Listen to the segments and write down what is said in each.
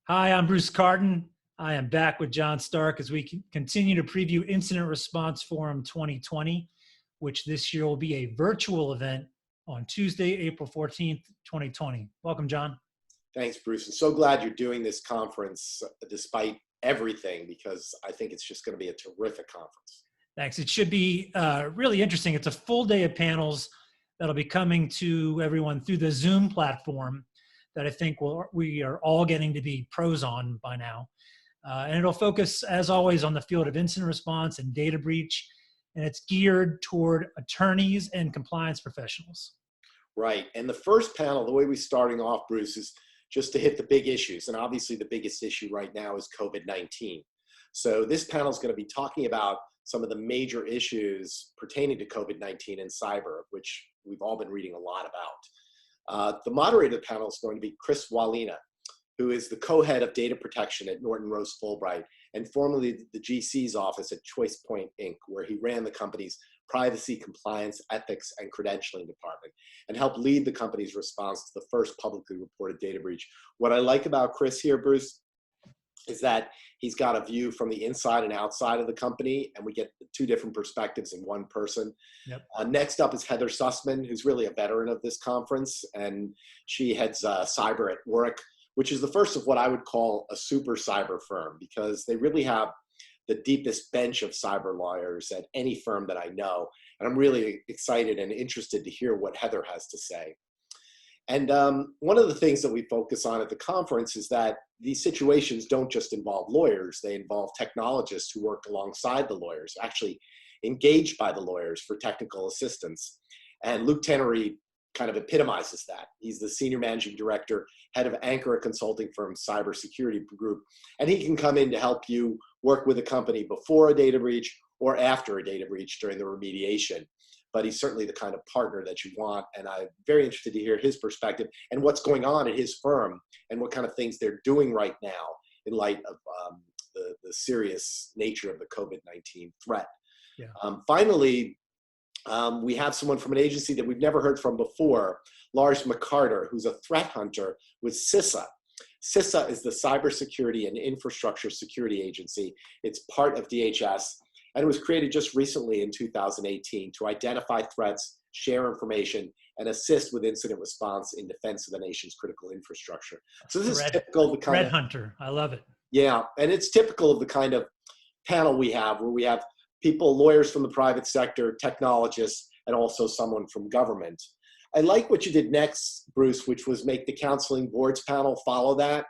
Hi, I'm Bruce Carton. I am back with John Stark as we continue to preview Incident Response Forum 2020, which this year will be a virtual event on Tuesday, April 14th, 2020. Welcome, John. Thanks, Bruce. I'm so glad you're doing this conference despite everything, because I think it's just going to be a terrific conference. Thanks. It should be really interesting. It's a full day of panels that'll be coming to everyone through the Zoom platform that I think we are all getting to be pros on by now. And it'll focus, as always, on the field of incident response and data breach. And it's geared toward attorneys and compliance professionals. Right. And the first panel, the way we're starting off, Bruce, is just to hit the big issues. And obviously the biggest issue right now is COVID-19. So this panel is going to be talking about some of the major issues pertaining to COVID-19 and cyber, which we've all been reading a lot about. The moderator of the panel is going to be Chris Walina, who is the co-head of data protection at Norton Rose Fulbright and formerly the GC's office at ChoicePoint Inc., where he ran the company's privacy, compliance, ethics, and credentialing department and helped lead the company's response to the first publicly reported data breach. What I like about Chris here, Bruce, is that he's got a view from the inside and outside of the company, and we get the two different perspectives in one person. Yep. Next up is Heather Sussman, who's really a veteran of this conference, and she heads cyber at Warwick, which is the first of what I would call a super cyber firm, because they really have the deepest bench of cyber lawyers at any firm that I know. And I'm really excited and interested to hear what Heather has to say. And one of the things that we focus on at the conference is that these situations don't just involve lawyers, they involve technologists who work alongside the lawyers, actually engaged by the lawyers for technical assistance. And Luke Tannery kind of epitomizes that. He's the senior managing director, head of Anchor, a consulting firm, cybersecurity group, and he can come in to help you work with a company before a data breach or after a data breach during the remediation. But he's certainly the kind of partner that you want, and I'm very interested to hear his perspective and what's going on at his firm and what kind of things they're doing right now in light of the serious nature of the COVID-19 threat. Yeah. Finally, we have someone from an agency that we've never heard from before, Lars McCarter, who's a threat hunter with CISA. CISA is the Cybersecurity and Infrastructure Security Agency. It's part of DHS, and it was created just recently in 2018 to identify threats, share information, and assist with incident response in defense of the nation's critical infrastructure. So this is typical of the kind Threat of hunter. I love it. Yeah, and it's typical of the kind of panel we have, where we have people, lawyers from the private sector, technologists, and also someone from government. I like what you did next, Bruce, which was make the counseling boards panel follow that,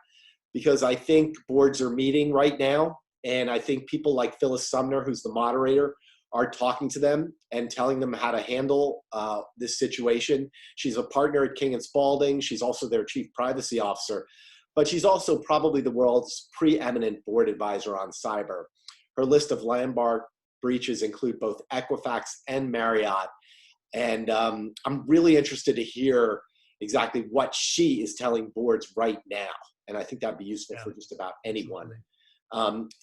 because I think boards are meeting right now. And I think people like Phyllis Sumner, who's the moderator, are talking to them and telling them how to handle this situation. She's a partner at King & Spalding. She's also their chief privacy officer, but she's also probably the world's preeminent board advisor on cyber. Her list of landmark breaches include both Equifax and Marriott. And I'm really interested to hear exactly what she is telling boards right now. And I think that'd be useful for just about anyone.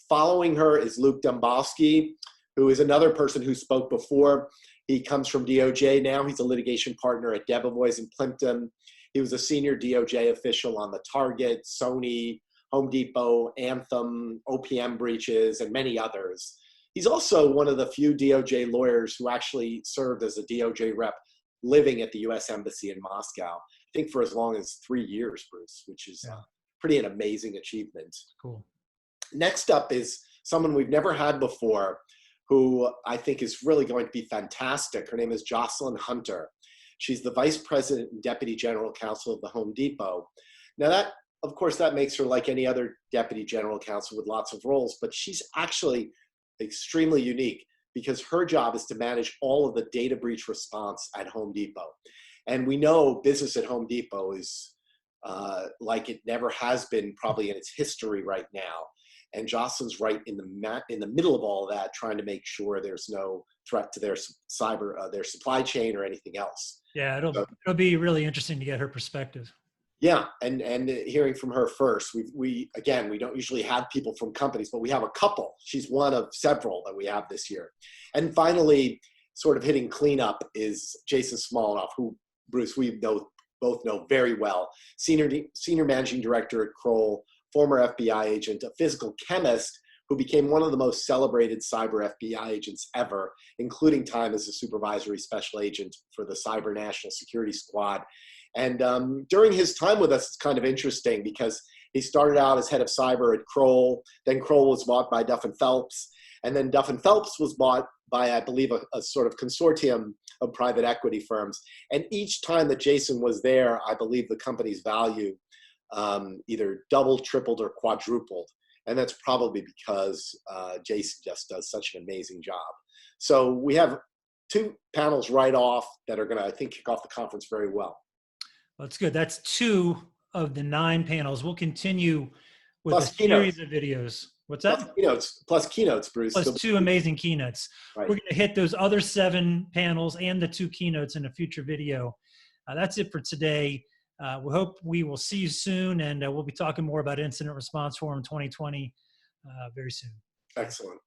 Following her is Luke Dombowski, who is another person who spoke before. He comes from DOJ now. He's a litigation partner at Debevoise and Plimpton. He was a senior DOJ official on the Target, Sony, Home Depot, Anthem, OPM breaches, and many others. He's also one of the few DOJ lawyers who actually served as a DOJ rep living at the US Embassy in Moscow, I think for as long as 3 years, Bruce, which is pretty an amazing achievement. Cool. Next up is someone we've never had before, who I think is really going to be fantastic. Her name is Jocelyn Hunter. She's the Vice President and Deputy General Counsel of the Home Depot. Now that, of course, that makes her like any other Deputy General Counsel with lots of roles, but she's actually extremely unique because her job is to manage all of the data breach response at Home Depot. And we know business at Home Depot is like it never has been probably in its history right now. And Jocelyn's right in the middle of all of that, trying to make sure there's no threat to their their supply chain or anything else. Yeah, it'll be really interesting to get her perspective. Yeah, and hearing from her first, we don't usually have people from companies, but we have a couple. She's one of several that we have this year. And finally, sort of hitting cleanup is Jason Smolenoff, who, Bruce, both know very well. Senior Managing Director at Kroll, former FBI agent, a physical chemist who became one of the most celebrated cyber FBI agents ever, including time as a supervisory special agent for the Cyber National Security Squad. And during his time with us, it's kind of interesting because he started out as head of cyber at Kroll. Then Kroll was bought by Duff and Phelps. And then Duff and Phelps was bought by, I believe, a sort of consortium of private equity firms. And each time that Jason was there, I believe the company's value either doubled, tripled, or quadrupled. And that's probably because Jason just does such an amazing job. So we have 2 panels right off that are going to, I think, kick off the conference very well. That's good. That's 2 of the 9 panels. We'll continue with Plus a keynotes. series of videos. What's that? Plus keynotes, Bruce. Plus 2 amazing keynotes. Right. We're going to hit those other 7 panels and the 2 keynotes in a future video. That's it for today. We hope we will see you soon, and we'll be talking more about Incident Response Forum 2020 very soon. Excellent.